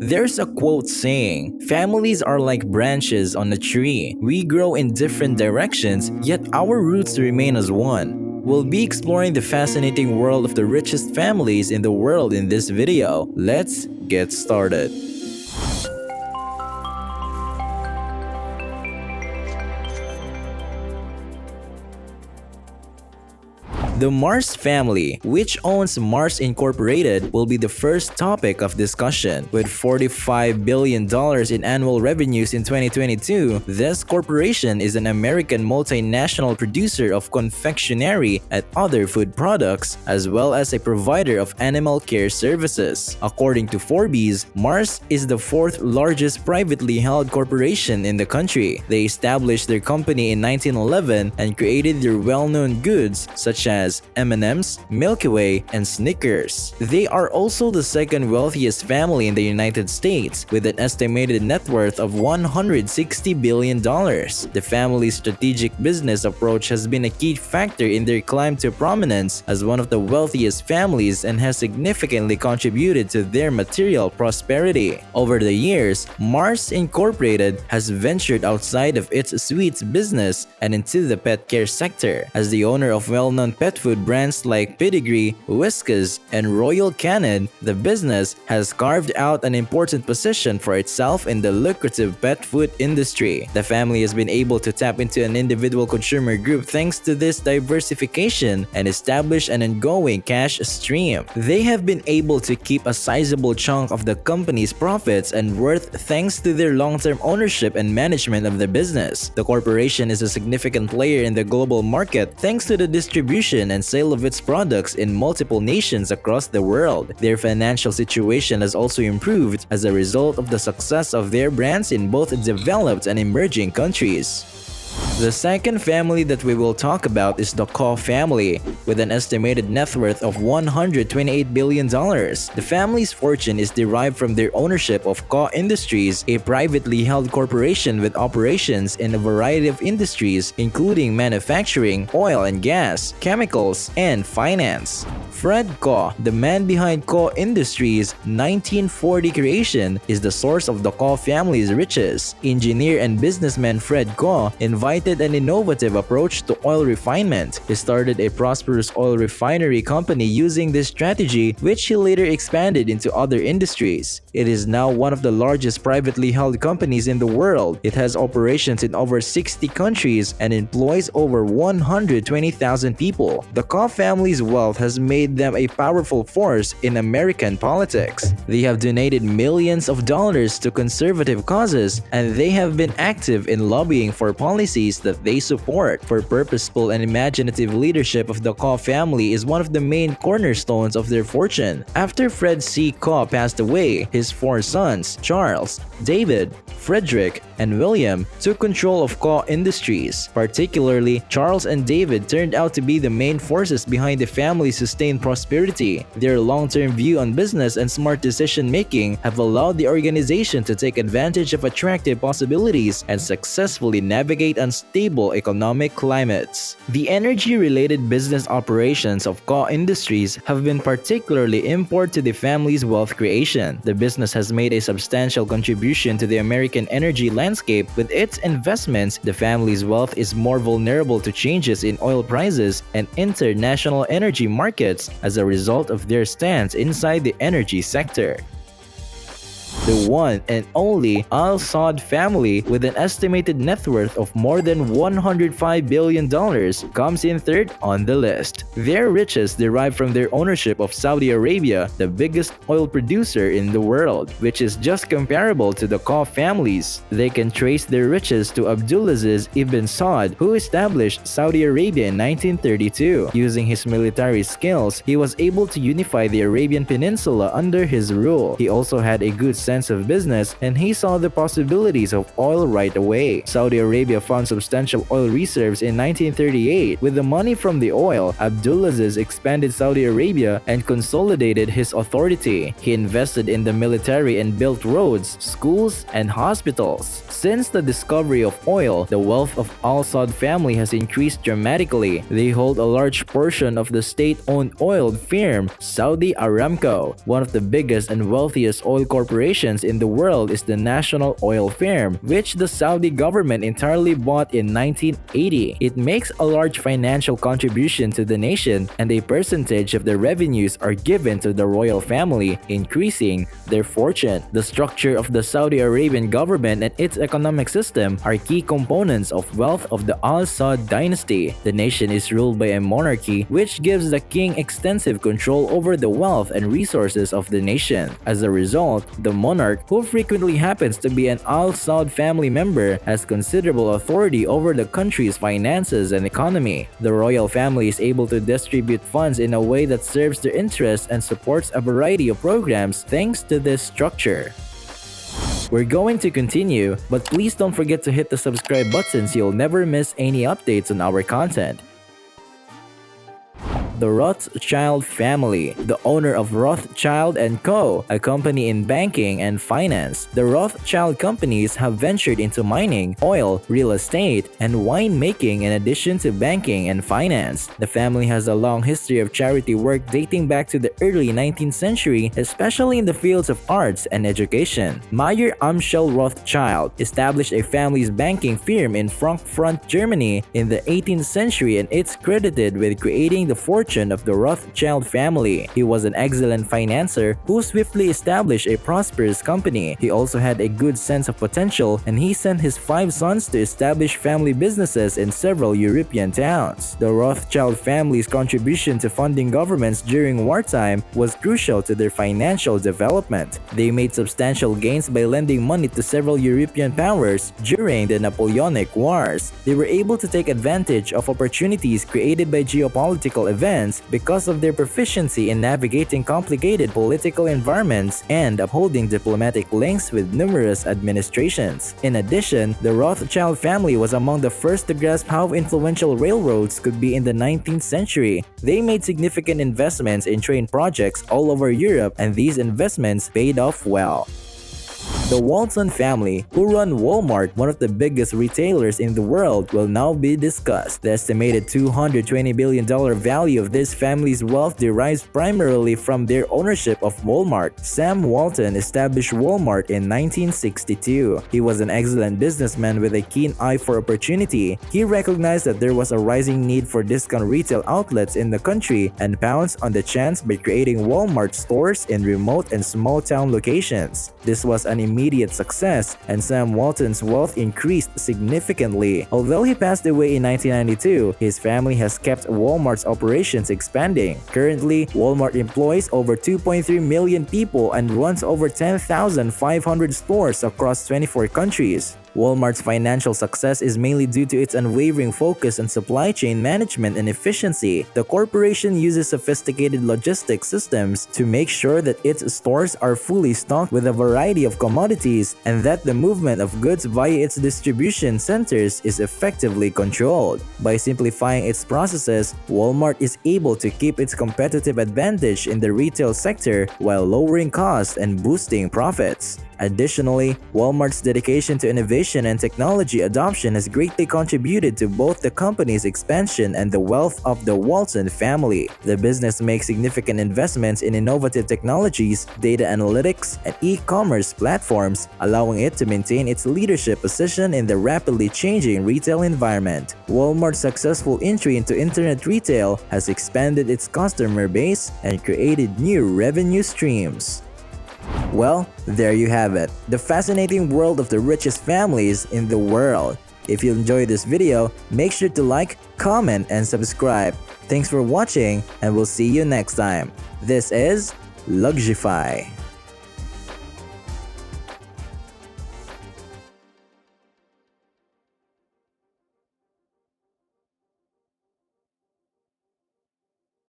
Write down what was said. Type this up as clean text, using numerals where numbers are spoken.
There's a quote saying, "Families are like branches on a tree. We grow in different directions, yet our roots remain as one." We'll be exploring the fascinating world of the richest families in the world in this video. Let's get started. The Mars family, which owns Mars Incorporated, will be the first topic of discussion. With $45 billion in annual revenues in 2022, this corporation is an American multinational producer of confectionery and other food products, as well as a provider of animal care services. According to Forbes, Mars is the fourth largest privately held corporation in the country. They established their company in 1911 and created their well-known goods such as M&M's, Milky Way, and Snickers. They are also the second wealthiest family in the United States, with an estimated net worth of $160 billion. The family's strategic business approach has been a key factor in their climb to prominence as one of the wealthiest families and has significantly contributed to their material prosperity. Over the years, Mars Incorporated has ventured outside of its sweets business and into the pet care sector. As the owner of well-known pet food brands like Pedigree, Whiskas, and Royal Canin, the business has carved out an important position for itself in the lucrative pet food industry. The family has been able to tap into an individual consumer group thanks to this diversification and establish an ongoing cash stream. They have been able to keep a sizable chunk of the company's profits and worth thanks to their long-term ownership and management of the business. The corporation is a significant player in the global market thanks to the distribution and sale of its products in multiple nations across the world. Their financial situation has also improved as a result of the success of their brands in both developed and emerging countries. The second family that we will talk about is the Koh family, with an estimated net worth of $128 billion. The family's fortune is derived from their ownership of Koh Industries, a privately held corporation with operations in a variety of industries, including manufacturing, oil and gas, chemicals, and finance. Fred Koh, the man behind Koh Industries' 1940 creation, is the source of the Koh family's riches. Engineer and businessman Fred Koh invited an innovative approach to oil refinement. He started a prosperous oil refinery company using this strategy, which he later expanded into other industries. It is now one of the largest privately held companies in the world. It has operations in over 60 countries and employs over 120,000 people. The Koh family's wealth has made them a powerful force in American politics. They have donated millions of dollars to conservative causes, and they have been active in lobbying for policies that they support. For purposeful and imaginative leadership of the Koh family is one of the main cornerstones of their fortune. After Fred C. Koh passed away, his four sons, Charles, David, Frederick, and William, took control of Koh Industries. Particularly, Charles and David turned out to be the main forces behind the family's sustained prosperity. Their long-term view on business and smart decision-making have allowed the organization to take advantage of attractive possibilities and successfully navigate unstable economic climates. The energy-related business operations of Koh Industries have been particularly important to the family's wealth creation. The business has made a substantial contribution to the American energy landscape. With its investments, the family's wealth is more vulnerable to changes in oil prices and international energy markets as a result of their stance inside the energy sector. The one and only Al Saud family, with an estimated net worth of more than $105 billion, comes in third on the list. Their riches derive from their ownership of Saudi Arabia, the biggest oil producer in the world, which is just comparable to the Koh families. They can trace their riches to Abdulaziz ibn Saud, who established Saudi Arabia in 1932. Using his military skills, he was able to unify the Arabian Peninsula under his rule. He also had a good sense of business, and he saw the possibilities of oil right away. Saudi Arabia found substantial oil reserves in 1938. With the money from the oil, Abdulaziz expanded Saudi Arabia and consolidated his authority. He invested in the military and built roads, schools, and hospitals. Since the discovery of oil, the wealth of Al Saud family has increased dramatically. They hold a large portion of the state-owned oil firm Saudi Aramco, one of the biggest and wealthiest oil corporations corporations in the world is the national oil firm, which the Saudi government entirely bought in 1980. It makes a large financial contribution to the nation, and a percentage of the revenues are given to the royal family, increasing their fortune. The structure of the Saudi Arabian government and its economic system are key components of wealth of the Al Saud dynasty. The nation is ruled by a monarchy, which gives the king extensive control over the wealth and resources of the nation. As a result, the monarch, who frequently happens to be an Al Saud family member, has considerable authority over the country's finances and economy. The royal family is able to distribute funds in a way that serves their interests and supports a variety of programs thanks to this structure. We're going to continue, but please don't forget to hit the subscribe button so you'll never miss any updates on our content. The Rothschild family, the owner of Rothschild & Co., a company in banking and finance. The Rothschild companies have ventured into mining, oil, real estate, and winemaking in addition to banking and finance. The family has a long history of charity work dating back to the early 19th century, especially in the fields of arts and education. Meyer Amschel Rothschild established a family's banking firm in Frankfurt, Germany in the 18th century, and it's credited with creating the fortune of the Rothschild family. He was an excellent financier who swiftly established a prosperous company. He also had a good sense of potential, and he sent his 5 sons to establish family businesses in several European towns. The Rothschild family's contribution to funding governments during wartime was crucial to their financial development. They made substantial gains by lending money to several European powers during the Napoleonic Wars. They were able to take advantage of opportunities created by geopolitical events because of their proficiency in navigating complicated political environments and upholding diplomatic links with numerous administrations. In addition, the Rothschild family was among the first to grasp how influential railroads could be in the 19th century. They made significant investments in train projects all over Europe, and these investments paid off well. The Walton family, who run Walmart, one of the biggest retailers in the world, will now be discussed. The estimated $220 billion value of this family's wealth derives primarily from their ownership of Walmart. Sam Walton established Walmart in 1962. He was an excellent businessman with a keen eye for opportunity. He recognized that there was a rising need for discount retail outlets in the country and pounced on the chance by creating Walmart stores in remote and small town locations. This was an immediate success, and Sam Walton's wealth increased significantly. Although he passed away in 1992, his family has kept Walmart's operations expanding. Currently, Walmart employs over 2.3 million people and runs over 10,500 stores across 24 countries. Walmart's financial success is mainly due to its unwavering focus on supply chain management and efficiency. The corporation uses sophisticated logistics systems to make sure that its stores are fully stocked with a variety of commodities and that the movement of goods via its distribution centers is effectively controlled. By simplifying its processes, Walmart is able to keep its competitive advantage in the retail sector while lowering costs and boosting profits. Additionally, Walmart's dedication to innovation and technology adoption has greatly contributed to both the company's expansion and the wealth of the Walton family. The business makes significant investments in innovative technologies, data analytics, and e-commerce platforms, allowing it to maintain its leadership position in the rapidly changing retail environment. Walmart's successful entry into internet retail has expanded its customer base and created new revenue streams. Well, there you have it, the fascinating world of the richest families in the world. If you enjoyed this video, make sure to like, comment, and subscribe. Thanks for watching, and we'll see you next time. This is Luxify.